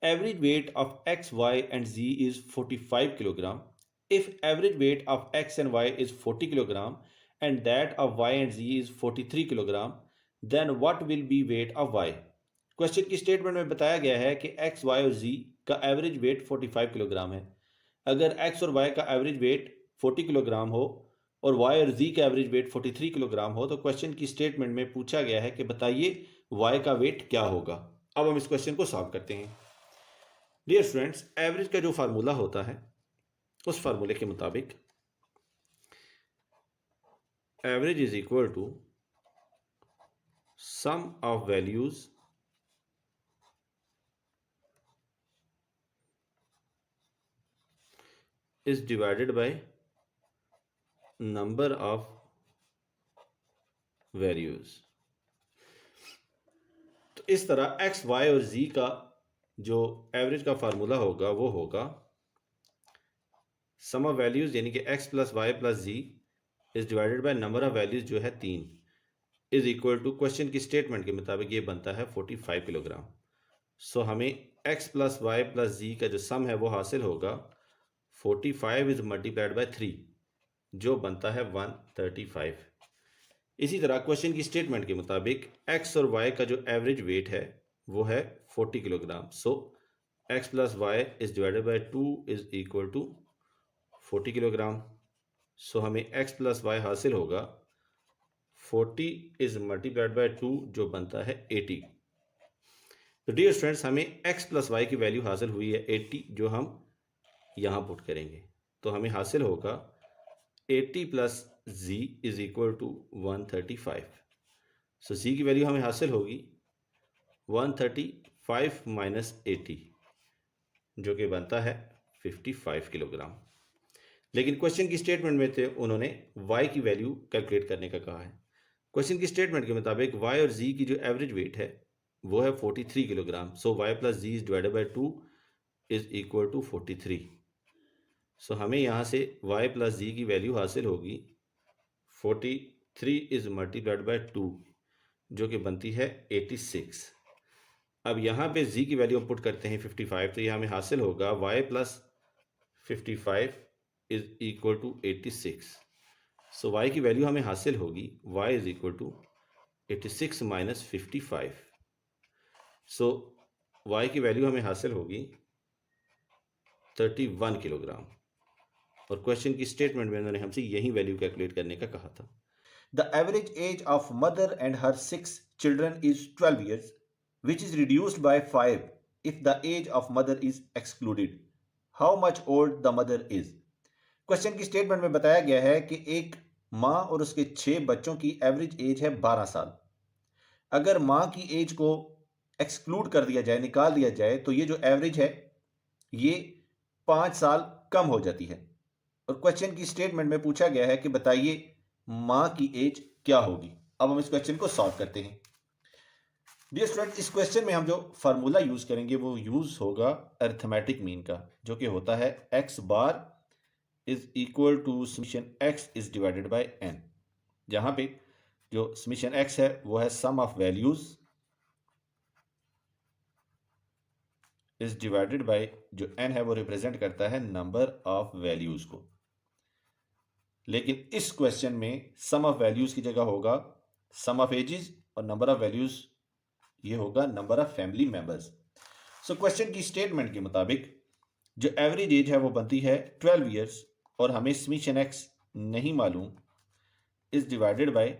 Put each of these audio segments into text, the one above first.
Average weight of x, y and z is 45 kilogram. If average weight of x and y is 40 kilogram and that of y and z is 43 kilogram, then what will be weight of y? Question की statement में बताया गया है कि x, y और z का average weight 45 kilogram है। अगर x और y का एवरेज वेट 40 किलोग्राम हो और y और z का एवरेज वेट 43 किलोग्राम हो तो क्वेश्चन की स्टेटमेंट में पूछा गया है कि बताइए y का वेट क्या होगा। अब हम इस क्वेश्चन को सॉल्व करते हैं। डियर स्टूडेंट्स, एवरेज का जो फार्मूला होता है उस फार्मूले के मुताबिक average is equal to sum of values is divided by number of values. तो इस तरह एक्स, वाई और जी का जो एवरेज का फार्मूला होगा वो होगा सम ऑफ वैल्यूज यानी कि x plus y plus z is divided by number of values जो है 3 इज इक्वल टू क्वेश्चन की स्टेटमेंट के मुताबिक ये बनता है 45 किलोग्राम। सो हमें x प्लस वाई प्लस जी का जो सम है वो हासिल होगा 45 इज मल्टीप्लाइड बाय 3 जो बनता है 135। इसी तरह क्वेश्चन की स्टेटमेंट के मुताबिक x और y का जो एवरेज वेट है वो है 40 kilogram. So x plus Y is divided by 2 is equal to 40 kilogram. So हमें x प्लस वाई हासिल होगा 40 इज मल्टीप्लाइड बाय 2 जो बनता है 80। तो डियर स्टूडेंट्स, हमें x प्लस वाई की वैल्यू हासिल हुई है 80 जो हम यहाँ पुट करेंगे। तो हमें हासिल होगा 80 plus z is equal to 135। So z की वैल्यू हमें हासिल होगी 135 माइनस 80 जो कि बनता है 55 किलोग्राम। लेकिन क्वेश्चन की स्टेटमेंट में थे उन्होंने y की वैल्यू कैलकुलेट करने का कहा है। क्वेश्चन की स्टेटमेंट के मुताबिक y और z की जो एवरेज वेट है वो है 43 kilogram. So y plus z is divided by 2 is equal to 43। So हमें यहाँ से y प्लस जी की वैल्यू हासिल होगी 43 इज मल्टीप्लाइड बाई 2 जो कि बनती है 86। अब यहाँ पे z की वैल्यू हम पुट करते हैं 55 तो ये हमें हासिल होगा y plus 55 is equal to 86। So y की वैल्यू हमें हासिल होगी y is equal to 86 minus 55। So y की वैल्यू हमें हासिल होगी 31 किलोग्राम और क्वेश्चन की स्टेटमेंट में उन्होंने हमसे यही वैल्यू कैलकुलेट करने का कहा था। The average age of mother and her 6 children is 12 years, which is reduced by 5 if the age of mother is excluded. How much old the mother is? Question की statement में बताया गया है कि एक माँ और उसके 6 बच्चों की एवरेज एज है 12 साल। अगर माँ की एज को एक्सक्लूड कर दिया जाए, निकाल दिया जाए, तो ये जो एवरेज है ये 5 साल कम हो जाती है। और क्वेश्चन की स्टेटमेंट में पूछा गया है कि बताइए माँ की एज क्या होगी। अब हम इस क्वेश्चन को सॉल्व करते हैं। डियर स्टूडेंट, इस क्वेश्चन में हम जो फार्मूला यूज करेंगे वो यूज होगा अरिथमेटिक मीन का, जो कि होता है x bar is equal to summation x is divided by n, जहां पे जो समेशन x है वो है sum of values is divided by जो n है वो रिप्रेजेंट करता है नंबर ऑफ वैल्यूज को। लेकिन इस क्वेश्चन में सम ऑफ वैल्यूज की जगह होगा सम ऑफ एजेस और नंबर ऑफ वैल्यूज ये होगा number of family members. So question की स्टेटमेंट के मुताबिक जो एवरेज एज है वो बनती है 12 इयर्स और हमें समेशन एक्स नहीं मालूम इज डिवाइडेड बाय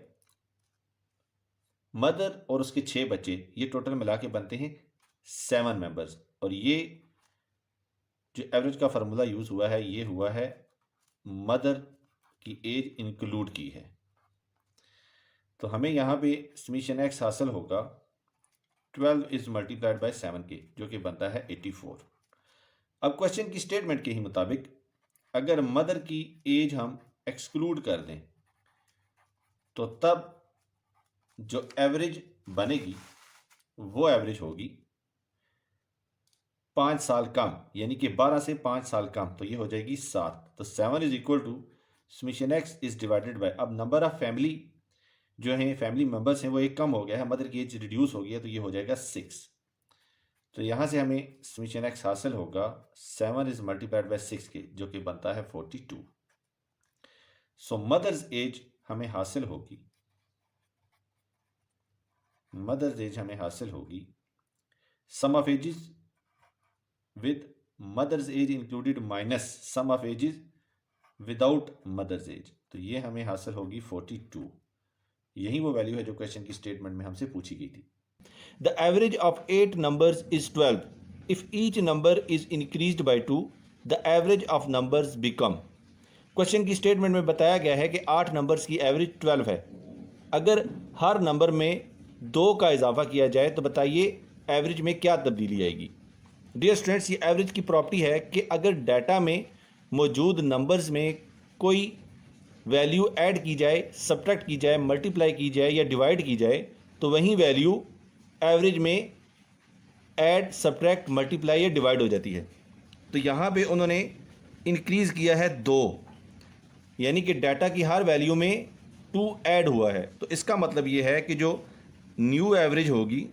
मदर और उसके 6 बच्चे, ये टोटल मिला के बनते हैं 7 मेंबर्स। और ये जो एवरेज का फार्मूला यूज हुआ है ये हुआ है मदर की एज इंक्लूड की है। तो हमें यहाँ पे समेशन एक्स हासिल होगा 12 इज मल्टीप्लाइड बाय 7 के, जो कि बनता है 84। अब क्वेश्चन की स्टेटमेंट के ही मुताबिक अगर मदर की एज हम एक्सक्लूड कर दें तो तब जो एवरेज बनेगी वो एवरेज होगी 5 साल कम, यानी कि 12 से 5 साल कम, तो ये हो जाएगी 7। तो 7 is equal to summation x is divided by, अब नंबर ऑफ फैमिली जो है फैमिली मेंबर्स हैं वो एक कम हो गया है, मदर की एज रिड्यूस हो गई है, तो ये हो जाएगा 6। तो यहाँ से हमें समीशन एक्स हासिल होगा 7 इज मल्टीप्लाइड बाय 6 के, जो कि बनता है 42। सो मदर्स एज हमें हासिल होगी, मदर्स एज हमें हासिल होगी sum of ages with mother's age included minus sum of ages without mother's age, तो ये हमें हासिल होगी 42। यही वो वैल्यू है जो क्वेश्चन की स्टेटमेंट में हमसे पूछी गई थी। The average of 8 numbers is 12. If each number is increased by 2, the average of numbers become. Question की स्टेटमेंट में बताया गया है कि 8 नंबर्स की एवरेज 12 है। अगर हर नंबर में 2 का इजाफा किया जाए तो बताइए एवरेज में क्या तब्दीली आएगी। डियर स्टूडेंट्स, ये एवरेज की प्रॉपर्टी है कि अगर डाटा में मौजूद नंबर्स में कोई वैल्यू ऐड की जाए, सब्ट्रैक्ट की जाए, मल्टीप्लाई की जाए या डिवाइड की जाए तो वही वैल्यू एवरेज में ऐड, सब्ट्रैक्ट, मल्टीप्लाई या डिवाइड हो जाती है। तो यहाँ पे उन्होंने इंक्रीज़ किया है 2, यानी कि डाटा की हर वैल्यू में 2 ऐड हुआ है। तो इसका मतलब ये है कि जो न्यू एवरेज होगी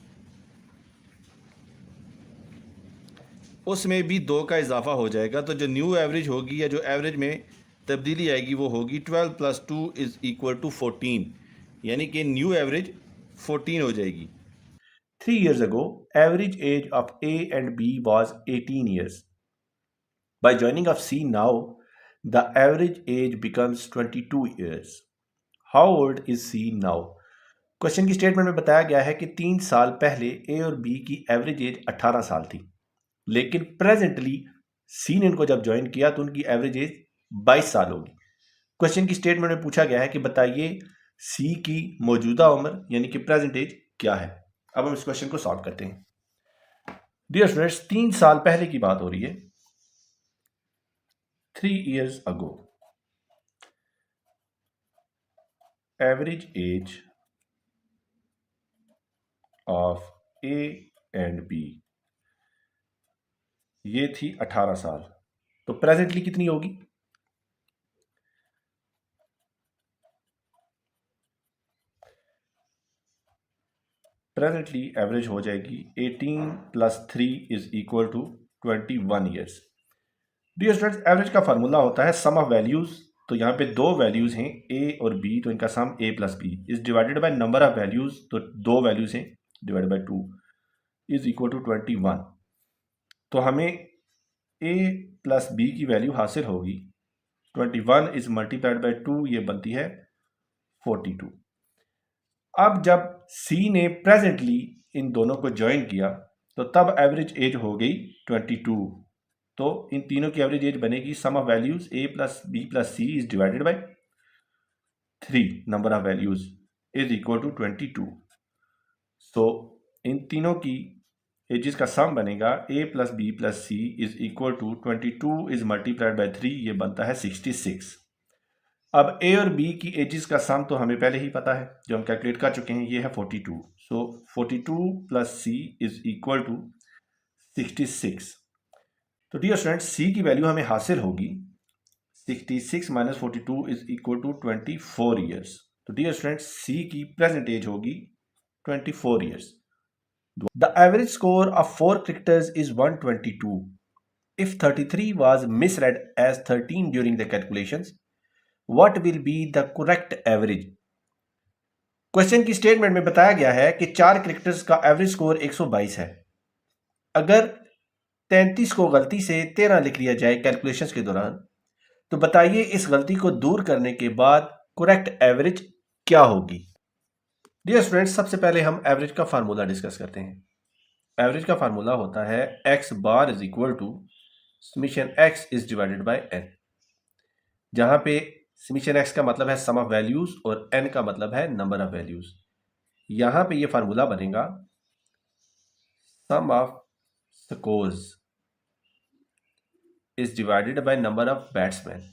उसमें भी 2 का इजाफा हो जाएगा। तो जो न्यू एवरेज होगी या जो एवरेज में तब्दीली आएगी वो होगी 12 + 2 = 14, यानी कि न्यू एवरेज 14 हो जाएगी। 3 years ago, average age of A and B was 18 years. By joining of C now, the average age becomes 22 years. How old is C now? Question की स्टेटमेंट में बताया गया है कि 3 साल पहले A और B की एवरेज एज 18 साल थी, लेकिन प्रेजेंटली C ने इनको जब ज्वाइन किया तो उनकी एवरेज एज 22 साल होगी। क्वेश्चन की स्टेटमेंट में पूछा गया है कि बताइए C की मौजूदा उम्र यानी कि प्रेजेंट एज क्या है। अब हम इस क्वेश्चन को सॉल्व करते हैं। डियर स्टूडेंट्स, 3 साल पहले की बात हो रही है, 3 years ago. Average age of A and B ये थी 18 साल। तो प्रेजेंटली कितनी होगी? प्रेजेंटली एवरेज हो जाएगी 18 + 3 = 21 ईयर्स। डियर स्टूडेंट्स, एवरेज का फार्मूला होता है सम ऑफ वैल्यूज। तो यहाँ पे 2 वैल्यूज हैं A और B, तो इनका सम A + B is divided by number of values. तो 2 वैल्यूज हैं डिवाइडेड बाय 2 = 21। तो हमें A + B की वैल्यू हासिल होगी 21 इज मल्टीप्लाइड बाय 2, ये बनती है 42। अब जब C ने प्रेजेंटली इन दोनों को ज्वाइन किया तो तब एवरेज एज हो गई 22। तो इन तीनों की एवरेज एज बनेगी sum of values A + B + C is divided by 3 number of values is equal to 22। So इन तीनों की एजेस का सम बनेगा A + B + C is equal to 22 is multiplied by 3, ये बनता है 66। अब A और B की एजेस का सम तो हमें पहले ही पता है, जो हम कैलकुलेट कर चुके हैं, ये है 42। सो 42 + C इज इक्वल टू 66। तो डियर स्टूडेंट्स, C की वैल्यू हमें हासिल होगी 66 - 42 इज इक्वल टू 24 ईयर्स। तो डियर स्टूडेंट्स, C की प्रेजेंट एज होगी 24 years. The average score of 4 cricketers is 122. If 33 was misread as 13 during the calculations, what will be the correct average? Question की statement में बताया गया है कि 4 cricketers का एवरेज स्कोर 122 है। अगर 33 को गलती से 13 लिख लिया जाए कैलकुलेशंस के दौरान, तो बताइए इस गलती को दूर करने के बाद करेक्ट एवरेज क्या होगी। डियर स्टूडेंट्स, सबसे पहले हम एवरेज का फार्मूला डिस्कस करते हैं। एवरेज का फार्मूला होता है x bar is equal to summation x is divided by n, जहां पे समीशन x का मतलब है सम ऑफ वैल्यूज और n का मतलब है नंबर ऑफ वैल्यूज। यहां पे ये फार्मूला बनेगा sum of scores is divided by number of batsman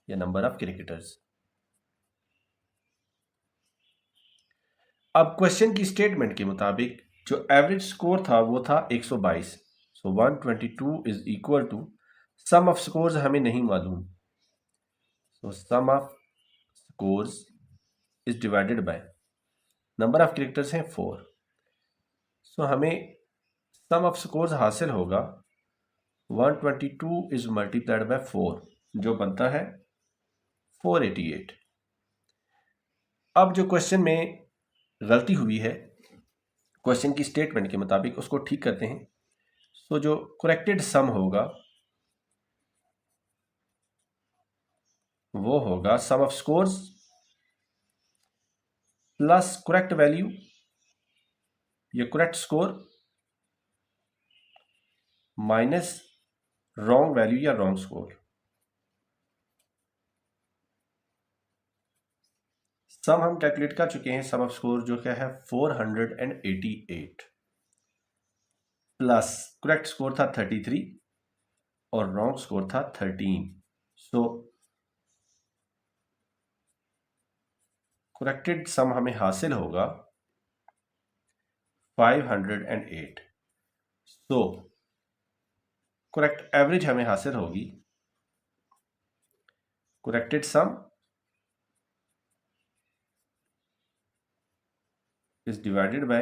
या नंबर ऑफ क्रिकेटर्स। अब क्वेश्चन की स्टेटमेंट के मुताबिक जो एवरेज स्कोर था वो था 122। So 122 is equal to sum of scores हमें नहीं मालूम, so sum of scores is divided by number of cricketers हैं 4। सो हमें सम ऑफ स्कोर्स हासिल होगा 122 इज मल्टीप्लाइड बाय 4 जो बनता है 488। अब जो क्वेश्चन में गलती हुई है क्वेश्चन की स्टेटमेंट के मुताबिक उसको ठीक करते हैं। तो जो करेक्टेड सम होगा वो होगा sum of scores plus correct value या correct score minus wrong value या रॉन्ग स्कोर। सम हम कैलकुलेट कर चुके हैं। सम ऑफ स्कोर जो क्या है 488 प्लस करेक्ट स्कोर था 33 और रॉन्ग स्कोर था 13। सो करेक्टेड सम हमें हासिल होगा 508। सो करेक्ट एवरेज हमें हासिल होगी corrected sum is divided by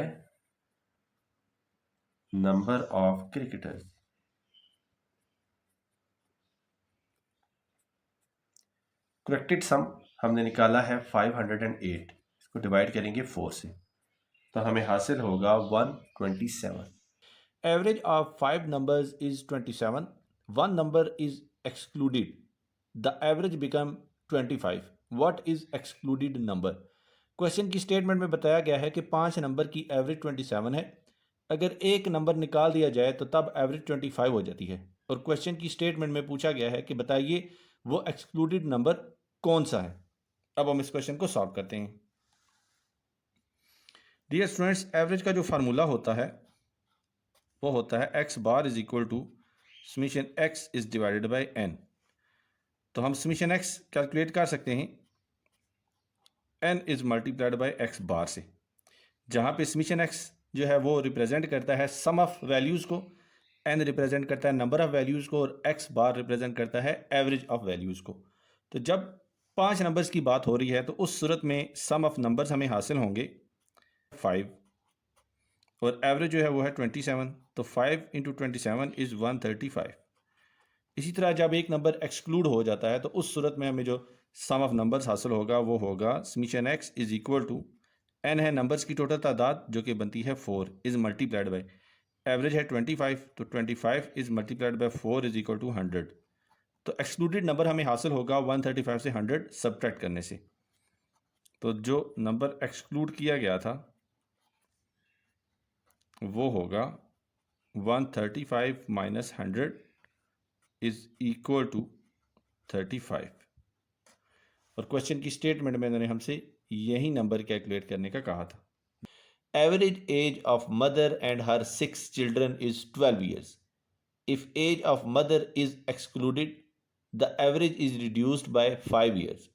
number of cricketers। Corrected sum हमने निकाला है 508, इसको डिवाइड करेंगे 4 से तो हमें हासिल होगा 127। Average of 5 numbers is 27. One number is excluded. The average become 25. What is excluded number? Question की स्टेटमेंट में बताया गया है कि 5 नंबर की एवरेज 27 है। अगर एक नंबर निकाल दिया जाए तो तब एवरेज 25 हो जाती है। और क्वेश्चन की स्टेटमेंट में पूछा गया है कि बताइए वो एक्सक्लूडेड नंबर कौन सा है। अब हम इस क्वेश्चन को सॉल्व करते हैं। डियर स्टूडेंट्स, एवरेज का जो फार्मूला होता है वो होता है x bar is equal to summation x is divided by n. तो हम समीशन एक्स कैलकुलेट कर सकते हैं n is multiplied by x bar से, जहाँ पे समीशन एक्स जो है वो रिप्रेजेंट करता है सम ऑफ वैल्यूज़ को, एन रिप्रेजेंट करता है नंबर ऑफ वैल्यूज़ को और एक्स बार रिप्रेजेंट करता है एवरेज ऑफ वैल्यूज़ को। तो जब 5 नंबर्स की बात हो रही है तो उस सूरत में सम ऑफ नंबर्स हमें हासिल होंगे 5 और एवरेज जो है वो है 27। तो 5 इंटू 27 इज़ 135। इसी तरह जब एक नंबर एक्सक्लूड हो जाता है तो उस सूरत में हमें जो सम ऑफ नंबर्स हासिल होगा वो होगा summation x is equal to n है नंबर्स की टोटल तादाद जो कि बनती है 4 इज़ मल्टीप्लाइड बाय एवरेज है 25। तो 25 is multiplied by 4 is equal to 100। तो एक्सक्लूडेड नंबर हमें हासिल होगा 135 से 100 सब्ट्रैक्ट करने से। तो जो नंबर एक्सक्लूड किया गया था वो होगा 135 माइनस 100 इज इक्वल टू 35। और क्वेश्चन की स्टेटमेंट में उन्होंने हमसे यही नंबर कैलकुलेट करने का कहा था। Average age of mother and her 6 children is 12 years. If age of mother is excluded the average is reduced by 5 years.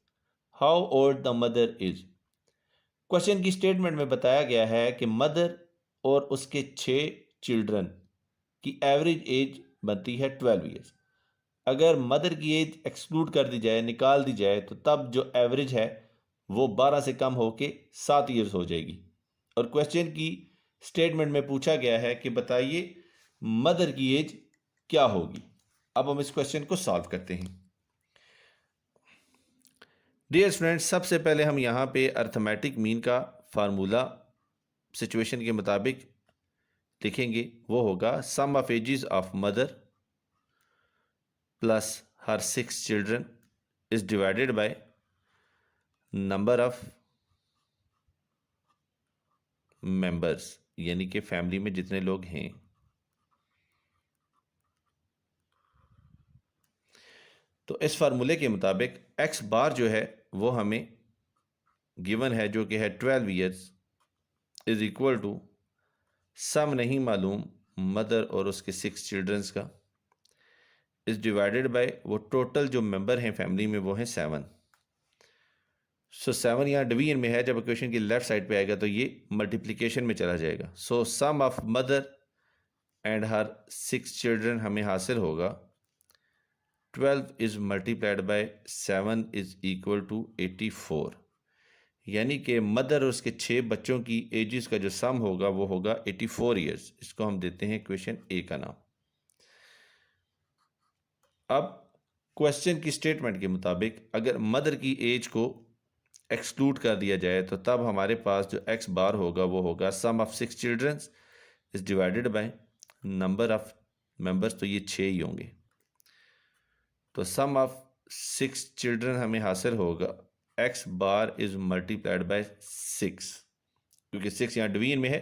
How old the mother is. Question की स्टेटमेंट में बताया गया है कि मदर और उसके 6 चिल्ड्रन की एवरेज एज बनती है 12 ईयर्स। अगर मदर की एज एक्सक्लूड कर दी जाए, निकाल दी जाए, तो तब जो एवरेज है वो 12 से कम होके 7 ईयर्स हो जाएगी। और क्वेश्चन की स्टेटमेंट में पूछा गया है कि बताइए मदर की एज क्या होगी। अब हम इस क्वेश्चन को सॉल्व करते हैं। डियर स्टूडेंट्स, सबसे पहले हम यहाँ पे अर्थमेटिक मीन का फार्मूला सिचुएशन के मुताबिक लिखेंगे। वो होगा sum of ages of mother plus her 6 children is divided by number of members, यानी कि फैमिली में जितने लोग हैं। तो इस फार्मूले के मुताबिक एक्स बार जो है वो हमें गिवन है जो कि है 12 ईयर्स इज इक्वल टू सम नहीं मालूम मदर और उसके 6 चिल्ड्रंस का इज डिवाइडेड बाय वो टोटल जो मेंबर हैं फैमिली में वो हैं 7। सो 7 यहाँ डिवीजन में है, जब इक्वेशन की लेफ्ट साइड पे आएगा तो ये मल्टीप्लिकेशन में चला जाएगा। So sum of mother and her 6 children हमें हासिल होगा 12 is multiplied by 7 is equal to 84, यानी कि मदर और उसके 6 बच्चों की एजेस का जो सम होगा वो होगा 84 ईयर्स। इसको हम देते हैं क्वेश्चन ए का नाम। अब क्वेश्चन की स्टेटमेंट के मुताबिक अगर मदर की एज को एक्सक्लूड कर दिया जाए तो तब हमारे पास जो एक्स बार होगा वो होगा sum of 6 children is divided by number of members, तो ये 6 ही होंगे। तो सम ऑफ 6 चिल्ड्रन हमें हासिल होगा x bar is multiplied by 6, क्योंकि 6 यहाँ डिवीजन में है।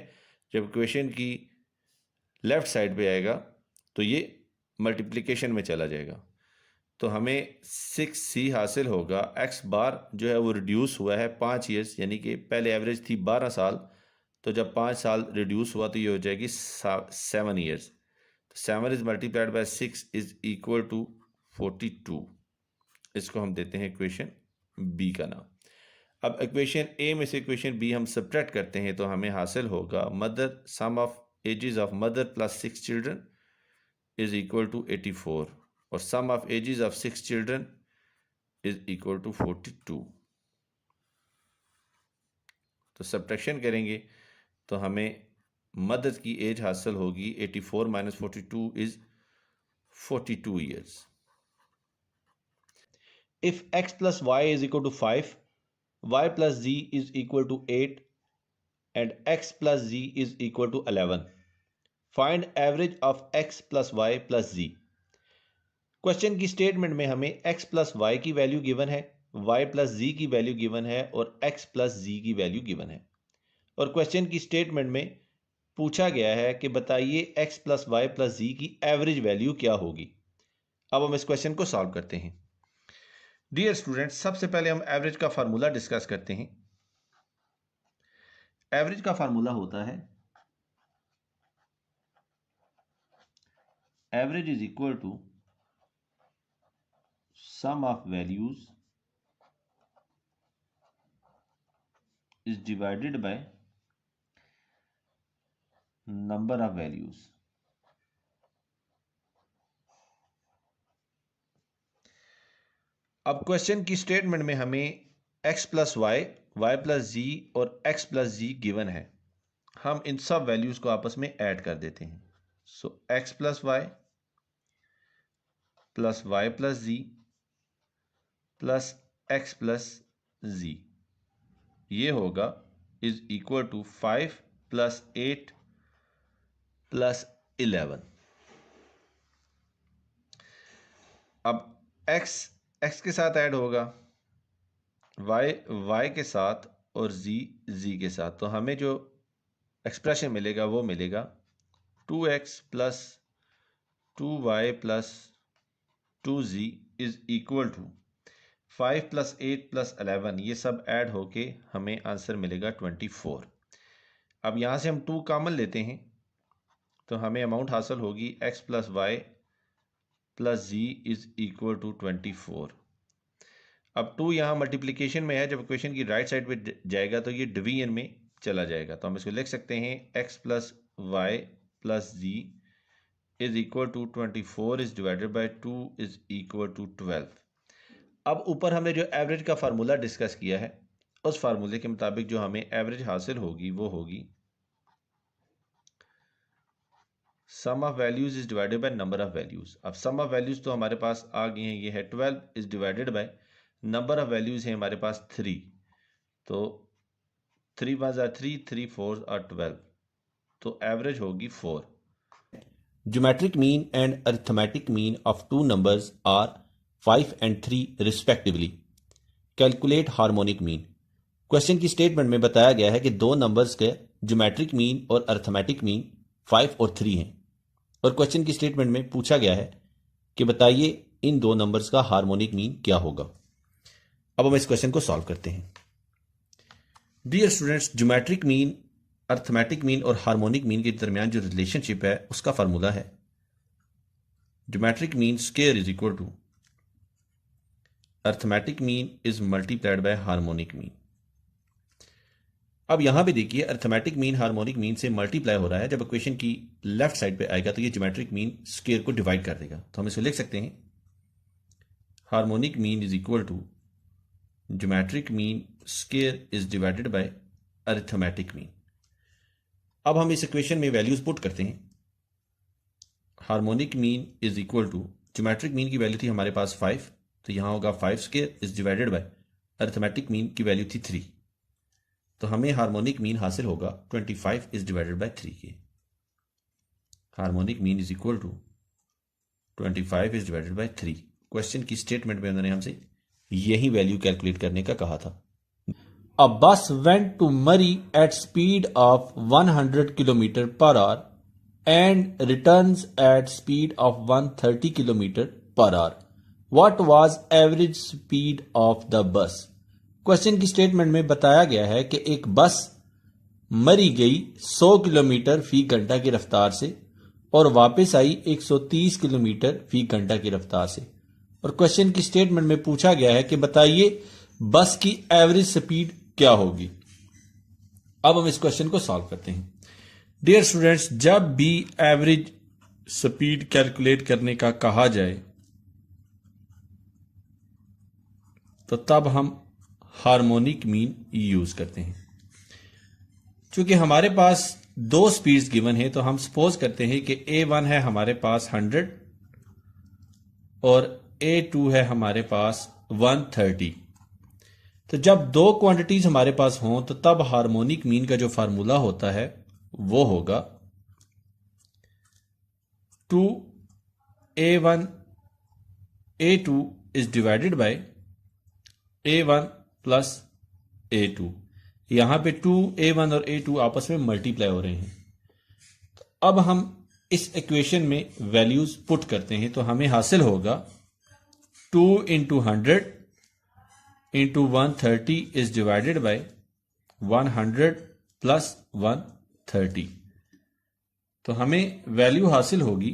जब क्वेश्चन की लेफ्ट साइड पे आएगा तो ये मल्टीप्लिकेशन में चला जाएगा, तो हमें 6c हासिल होगा। एक्स बार जो है वो रिड्यूस हुआ है 5 ईयर्स, यानी कि पहले एवरेज थी 12 साल, तो जब 5 साल रिड्यूस हुआ तो ये हो जाएगी 7 ईयर्स। तो 7 is multiplied by 6 is equal to 42। इसको हम देते हैं इक्वेशन बी का नाम। अब इक्वेशन ए में से इक्वेशन बी हम सब्ट्रैक्ट करते हैं तो हमें हासिल होगा mother sum of ages of mother plus 6 children is equal to 84 और sum of ages of 6 children is equal to 42। तो सब्ट्रैक्शन करेंगे तो हमें मदर की एज हासिल होगी 84 minus 42 is 42 years. If x plus y is equal to 5, y plus z is equal to 8 and x plus z is equal to 11. Find average of x plus y plus z. Question की statement में हमें x plus Y की value given है, y plus z की value given है और x plus z की value given है। और क्वेश्चन की स्टेटमेंट में पूछा गया है कि बताइए x plus y plus z की एवरेज वैल्यू क्या होगी। अब हम इस क्वेश्चन को सॉल्व करते हैं। डियर स्टूडेंट्स, सबसे पहले हम एवरेज का फार्मूला डिस्कस करते हैं। एवरेज का फार्मूला होता है average is equal to sum of values is divided by number of values. अब क्वेश्चन की स्टेटमेंट में हमें x plus y, y plus z और x प्लस जी गिवन है। हम इन सब वैल्यूज को आपस में ऐड कर देते हैं। So x plus y plus y plus z plus x plus z, ये होगा is equal to 5 plus 8 plus 11। अब x के साथ ऐड होगा, y के साथ और z के साथ, तो हमें जो एक्सप्रेशन मिलेगा वो मिलेगा 2x plus 2y plus 2z is equal to 5 plus 8 plus 11। ये सब ऐड होके हमें आंसर मिलेगा 24। अब यहाँ से हम 2 कॉमन लेते हैं तो हमें अमाउंट हासिल होगी x plus y plus z is equal to 24। अब 2 यहाँ मल्टीप्लिकेशन में है, जब इक्वेशन की राइट साइड पे जाएगा तो ये डिवीजन में चला जाएगा, तो हम इसको लिख सकते हैं x plus y plus z is equal to 24 is divided by 2 is equal to 12। अब ऊपर हमने जो एवरेज का फार्मूला डिस्कस किया है उस फार्मूले के मुताबिक जो हमें एवरेज हासिल होगी वो होगी sum of values is divided by number of values. अब सम ऑफ वैल्यूज तो हमारे पास आ गई हैं, ये है 12 is divided by number of values है हमारे पास 3, तो 3 1 are 3, 3 4 are 12, तो एवरेज होगी 4। Geometric mean and arithmetic mean of two numbers are 5 and 3 respectively. Calculate harmonic mean. Question की स्टेटमेंट में बताया गया है कि दो नंबर्स के ज्योमेट्रिक मीन और अर्थमेटिक मीन 5 और 3 हैं, और क्वेश्चन की स्टेटमेंट में पूछा गया है कि बताइए इन दो नंबर्स का हार्मोनिक मीन क्या होगा। अब हम इस क्वेश्चन को सॉल्व करते हैं। Dear students, geometric mean, arithmetic mean और हार्मोनिक मीन के दरमियान जो रिलेशनशिप है उसका फार्मूला है geometric mean square is equal to arithmetic mean is multiplied by harmonic mean. अब यहां पे देखिए अर्थमेटिक मीन हार्मोनिक मीन से मल्टीप्लाई हो रहा है, जब इक्वेशन की लेफ्ट साइड पे आएगा तो ये ज्योमेट्रिक मीन स्क्वायर को डिवाइड कर देगा, तो हम इसको लिख सकते हैं harmonic mean is equal to geometric mean square is divided by arithmetic mean. अब हम इस इक्वेशन में वैल्यूज पुट करते हैं। Harmonic mean is equal to, geometric mean की वैल्यू थी हमारे पास 5, तो यहां होगा 5 square is divided by arithmetic mean की वैल्यू थी 3, तो हमें हार्मोनिक मीन हासिल होगा 25 इज डिवाइडेड बाय 3 के। Harmonic mean is equal to 25 is divided by 3। Question की स्टेटमेंट में उन्होंने हमसे यही वैल्यू कैलकुलेट करने का कहा था। A bus went to Murray at speed of 100 km per hour and returns at speed of 130 km per hour. What was average speed of the bus? Question की स्टेटमेंट में बताया गया है कि एक बस मरी गई 100 किलोमीटर फी घंटा की रफ्तार से और वापस आई 130 किलोमीटर फी घंटा की रफ्तार से, और क्वेश्चन की स्टेटमेंट में पूछा गया है कि बताइए बस की एवरेज स्पीड क्या होगी। अब हम इस क्वेश्चन को सॉल्व करते हैं। डियर स्टूडेंट्स, जब भी एवरेज स्पीड कैलकुलेट करने का कहा जाए तो तब हम हार्मोनिक मीन यूज करते हैं। चूंकि हमारे पास दो स्पीड्स गिवन है तो हम सपोज करते हैं कि A1 है हमारे पास 100 और A2 है हमारे पास 130। तो जब दो क्वांटिटीज हमारे पास हों तो तब हार्मोनिक मीन का जो फार्मूला होता है वो होगा 2A1 A2 is divided bye A1 plus A2। यहां पे 2A1 और A2 आपस में मल्टीप्लाई हो रहे हैं। तो अब हम इस इक्वेशन में वैल्यूज पुट करते हैं तो हमें हासिल होगा 2 into 100 into 130 is divided bye 100 plus 130। तो हमें वैल्यू हासिल होगी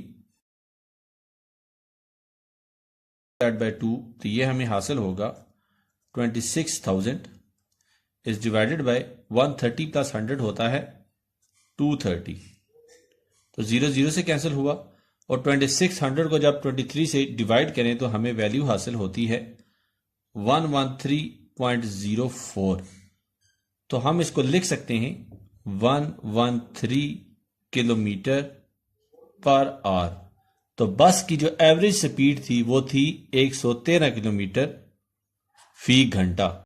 बाय 2, तो ये हमें हासिल होगा 26,000 इज डिवाइडेड बाय 130 प्लस 100 होता है 230। तो 0 0 से कैंसिल हुआ और 2600 को जब 23 से डिवाइड करें तो हमें वैल्यू हासिल होती है 113.04। तो हम इसको लिख सकते हैं 113 किलोमीटर पर आवर। तो बस की जो एवरेज स्पीड थी वो थी 113 किलोमीटर फी घंटा।